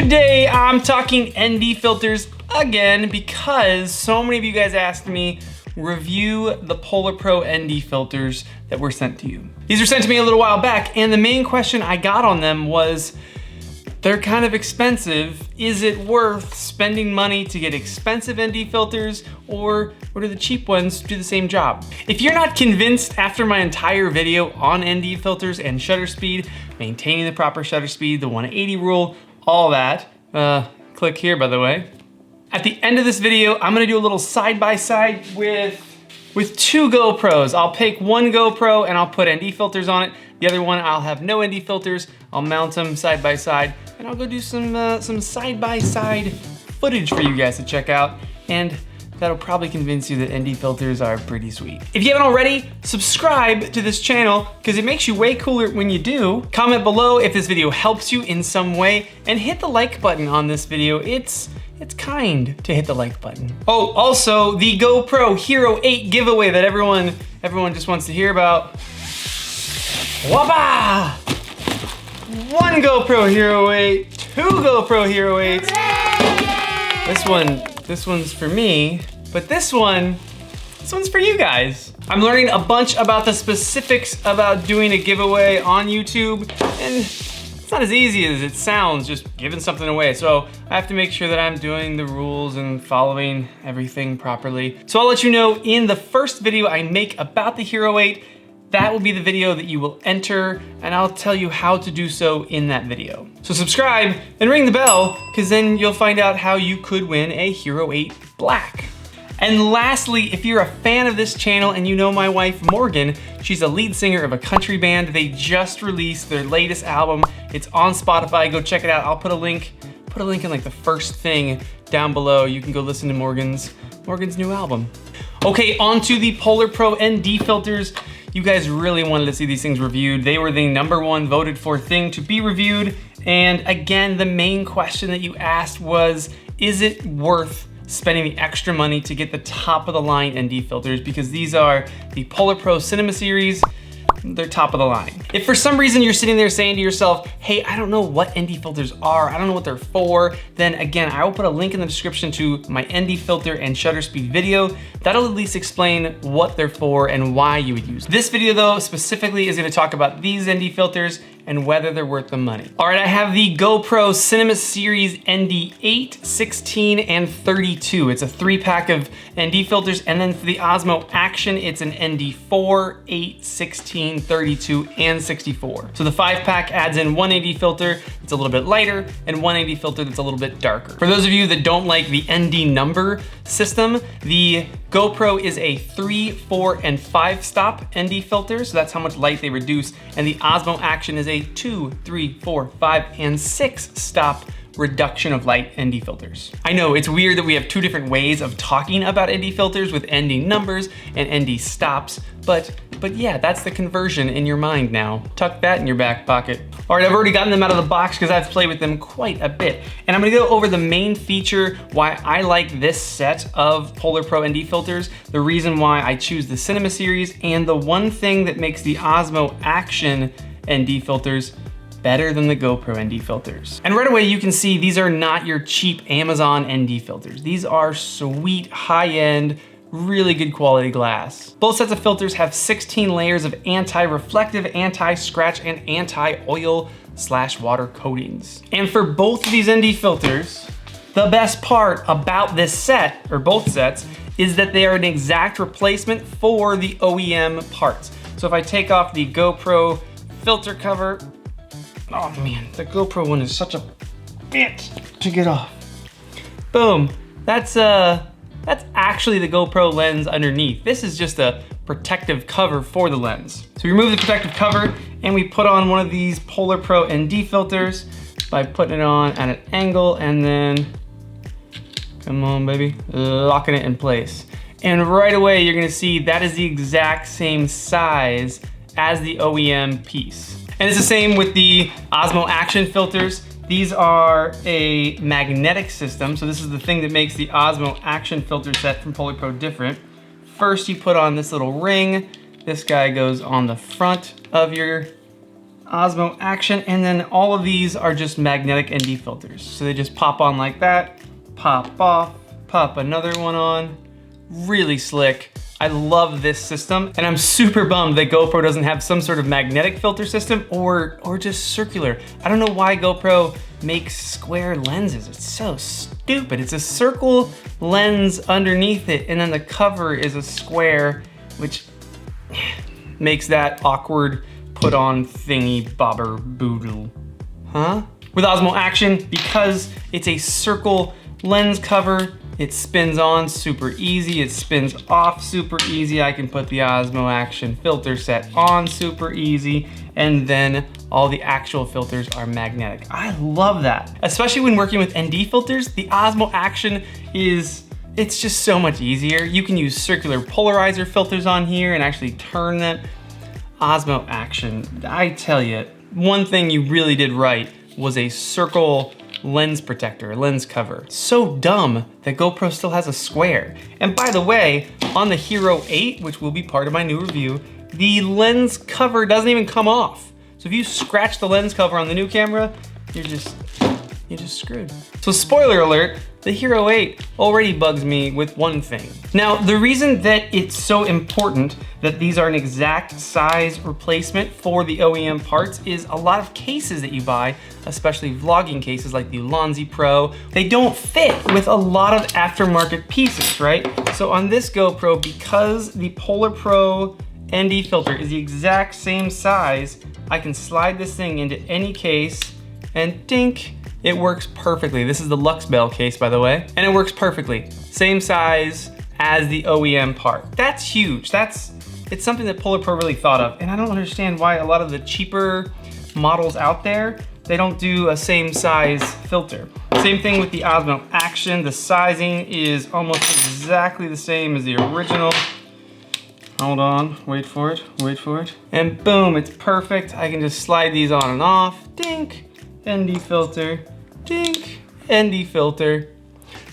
Today I'm talking ND filters again because so many of you guys asked me review the PolarPro ND filters that were sent to you. These were sent to me a little while back, and the main question I got on them was, they're kind of expensive. Is it worth spending money to get expensive ND filters, or do the cheap ones do the same job? If you're not convinced after my entire video on ND filters and shutter speed, maintaining the proper shutter speed, the 180 rule, all that, click here by the way. At the end of this video, I'm gonna do a little side-by-side with two GoPros. I'll pick one GoPro and I'll put ND filters on it. The other one, I'll have no ND filters. I'll mount them side by side, and I'll go do some side-by-side footage for you guys to check out. And that'll probably convince you that ND filters are pretty sweet. If you haven't already, subscribe to this channel because it makes you way cooler when you do. Comment below if this video helps you in some way, and hit the like button on this video. It's kind to hit the like button. Oh, also the GoPro Hero 8 giveaway that everyone just wants to hear about. Wabba! One GoPro Hero 8, two GoPro Hero 8s. This one's for me, but this one's for you guys. I'm learning a bunch about the specifics about doing a giveaway on YouTube, and it's not as easy as it sounds, just giving something away. So I have to make sure that I'm doing the rules and following everything properly. So I'll let you know in the first video I make about the Hero 8, that will be the video that you will enter, and I'll tell you how to do so in that video. So subscribe and ring the bell, because then you'll find out how you could win a Hero 8 Black. And lastly, if you're a fan of this channel and you know my wife, Morgan, she's a lead singer of a country band. They just released their latest album. It's on Spotify, go check it out. I'll put a link in like the first thing down below. You can go listen to Morgan's new album. Okay, on to the PolarPro ND filters. You guys really wanted to see these things reviewed. They were the #1 voted for thing to be reviewed. And again, the main question that you asked was, is it worth spending the extra money to get the top of the line ND filters? Because these are the PolarPro Cinema Series. They're top of the line. If for some reason you're sitting there saying to yourself, hey, I don't know what ND filters are, I don't know what they're for, then again, I will put a link in the description to my ND filter and shutter speed video. That'll at least explain what they're for and why you would use them. This video though, specifically is gonna talk about these ND filters and whether they're worth the money. All right, I have the GoPro Cinema Series ND 8, 16, and 32. It's a 3-pack of ND filters, and then for the Osmo Action, it's an ND 4, 8, 16, 32, and 64. So the 5-pack adds in one ND filter that's a little bit lighter and one ND filter that's a little bit darker. For those of you that don't like the ND number system, the GoPro is a 3, 4, and 5 stop ND filter, so that's how much light they reduce, and the Osmo Action is a 2, 3, 4, 5, and 6 stop reduction of light ND filters. I know it's weird that we have two different ways of talking about ND filters with ND numbers and ND stops, but yeah, that's the conversion in your mind now. Tuck that in your back pocket. All right, I've already gotten them out of the box because I've played with them quite a bit. And I'm gonna go over the main feature why I like this set of PolarPro ND filters, the reason why I choose the Cinema Series, and the one thing that makes the Osmo Action ND filters better than the GoPro ND filters. And right away you can see these are not your cheap Amazon ND filters. These are sweet, high-end, really good quality glass. Both sets of filters have 16 layers of anti-reflective, anti-scratch, and anti-oil/water coatings. And for both of these ND filters, the best part about this set, or both sets, is that they are an exact replacement for the OEM parts. So if I take off the GoPro filter cover, oh man, the GoPro one is such a bitch to get off. Boom, that's actually the GoPro lens underneath. This is just a protective cover for the lens. So we remove the protective cover and we put on one of these PolarPro ND filters by putting it on at an angle and then, come on baby, locking it in place. And right away you're gonna see that is the exact same size as the OEM piece. And it's the same with the Osmo Action filters. These are a magnetic system, so this is the thing that makes the Osmo Action filter set from PolarPro different. First you put on this little ring. This guy goes on the front of your Osmo Action, and then all of these are just magnetic ND filters. So they just pop on like that, pop off, pop another one on. Really slick. I love this system, and I'm super bummed that GoPro doesn't have some sort of magnetic filter system or just circular. I don't know why GoPro makes square lenses. It's so stupid. It's a circle lens underneath it, and then the cover is a square, which makes that awkward put on thingy bobber boodle. Huh? With Osmo Action, because it's a circle lens cover, it spins on super easy, it spins off super easy. I can put the Osmo Action filter set on super easy, and then all the actual filters are magnetic. I love that. Especially when working with ND filters, the Osmo Action it's just so much easier. You can use circular polarizer filters on here and actually turn them. Osmo Action, I tell you, one thing you really did right was a circle lens protector, lens cover. So dumb that GoPro still has a square. And by the way, on the Hero 8, which will be part of my new review, the lens cover doesn't even come off. So if you scratch the lens cover on the new camera, you're just screwed. So spoiler alert, the Hero 8 already bugs me with one thing. Now, the reason that it's so important that these are an exact size replacement for the OEM parts is a lot of cases that you buy, especially vlogging cases like the Lonzi Pro, they don't fit with a lot of aftermarket pieces, right? So on this GoPro, because the PolarPro ND filter is the exact same size, I can slide this thing into any case and dink, it works perfectly. This is the Luxbel case, by the way, and it works perfectly. Same size as the OEM part. That's huge. It's something that PolarPro really thought of, and I don't understand why a lot of the cheaper models out there, they don't do a same size filter. Same thing with the Osmo Action. The sizing is almost exactly the same as the original. Hold on, wait for it. And boom, it's perfect. I can just slide these on and off. Dink. ND filter, dink, ND filter.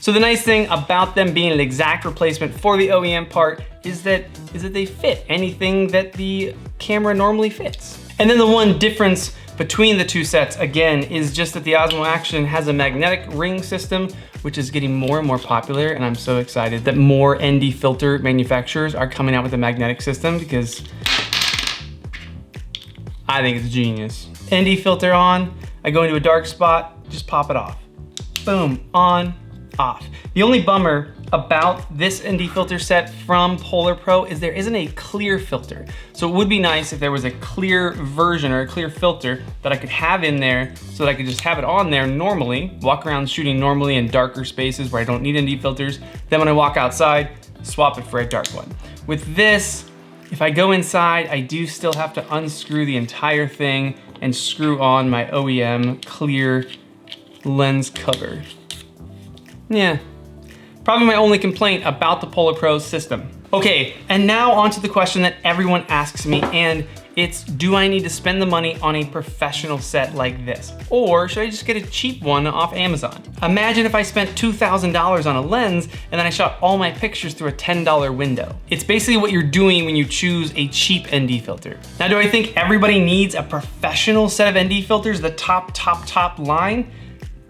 So the nice thing about them being an exact replacement for the OEM part is that they fit anything that the camera normally fits. And then the one difference between the two sets, again, is just that the Osmo Action has a magnetic ring system, which is getting more and more popular, and I'm so excited that more ND filter manufacturers are coming out with a magnetic system because I think it's genius. ND filter on, I go into a dark spot, just pop it off. Boom, on, off. The only bummer about this ND filter set from PolarPro is there isn't a clear filter. So it would be nice if there was a clear version or a clear filter that I could have in there so that I could just have it on there normally, walk around shooting normally in darker spaces where I don't need ND filters. Then when I walk outside, swap it for a dark one. With this, if I go inside, I do still have to unscrew the entire thing and screw on my OEM clear lens cover. Yeah, probably my only complaint about the PolarPro system. Okay, and now on to the question that everyone asks me, and it's, do I need to spend the money on a professional set like this? Or should I just get a cheap one off Amazon? Imagine if I spent $2,000 on a lens and then I shot all my pictures through a $10 window. It's basically what you're doing when you choose a cheap ND filter. Now, do I think everybody needs a professional set of ND filters, the top line?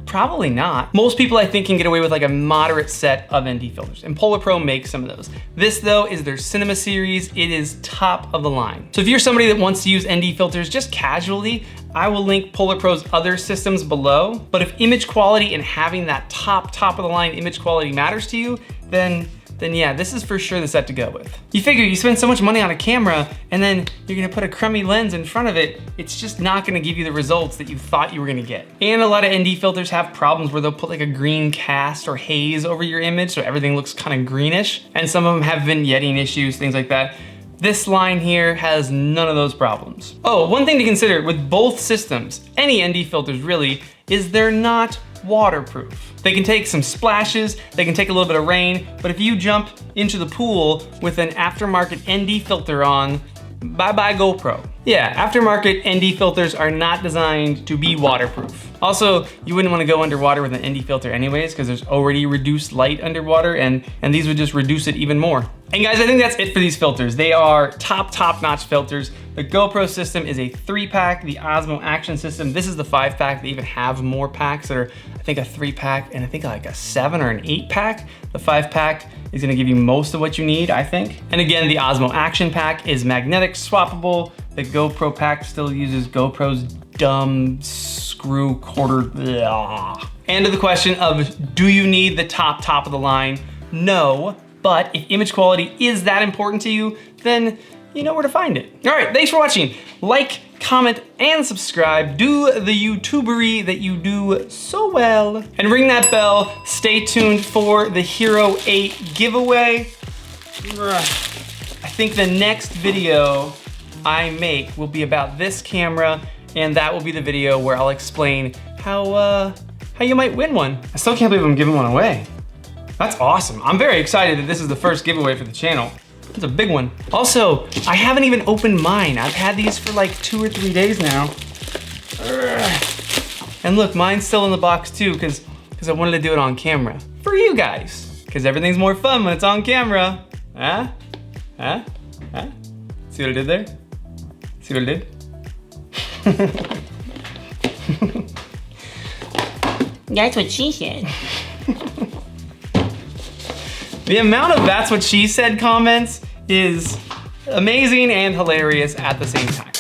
Probably not. Most people I think can get away with like a moderate set of ND filters, and PolarPro makes some of those. This though is their Cinema series. It is top of the line. So if you're somebody that wants to use ND filters just casually, I will link PolarPro's other systems below. But if image quality and having that top of the line image quality matters to you, then yeah, this is for sure the set to go with. You figure you spend so much money on a camera and then you're gonna put a crummy lens in front of it, it's just not gonna give you the results that you thought you were gonna get. And a lot of ND filters have problems where they'll put like a green cast or haze over your image so everything looks kind of greenish. And some of them have vignetting issues, things like that. This line here has none of those problems. Oh, one thing to consider with both systems, any ND filters really, is they're not waterproof. They can take some splashes, they can take a little bit of rain, but if you jump into the pool with an aftermarket ND filter on, bye-bye GoPro. Yeah, aftermarket ND filters are not designed to be waterproof. Also, you wouldn't want to go underwater with an ND filter anyways, because there's already reduced light underwater, and these would just reduce it even more. And guys, I think that's it for these filters. They are top-notch filters. The GoPro system is a 3-pack. The Osmo Action System, this is the 5-pack. They even have more packs that are, I think, a 3-pack and I think like a 7 or an 8-pack. The 5-pack is gonna give you most of what you need, I think. And again, the Osmo Action Pack is magnetic swappable. The GoPro pack still uses GoPro's dumb screw quarter. Blah. And to the question of, do you need the top of the line? No, but if image quality is that important to you, then you know where to find it. All right, thanks for watching. Like, comment, and subscribe. Do the YouTubery that you do so well. And ring that bell. Stay tuned for the Hero 8 giveaway. I think the next video I make will be about this camera, and that will be the video where I'll explain how you might win one. I still can't believe I'm giving one away. That's awesome. I'm very excited that this is the first giveaway for the channel. It's a big one. Also, I haven't even opened mine. I've had these for like 2 or 3 days now. And look, mine's still in the box too, because I wanted to do it on camera. For you guys, because everything's more fun when it's on camera. Huh? Huh? Huh? See what I did there? See what I did? That's what she said. The amount of "that's what she said" comments is amazing and hilarious at the same time.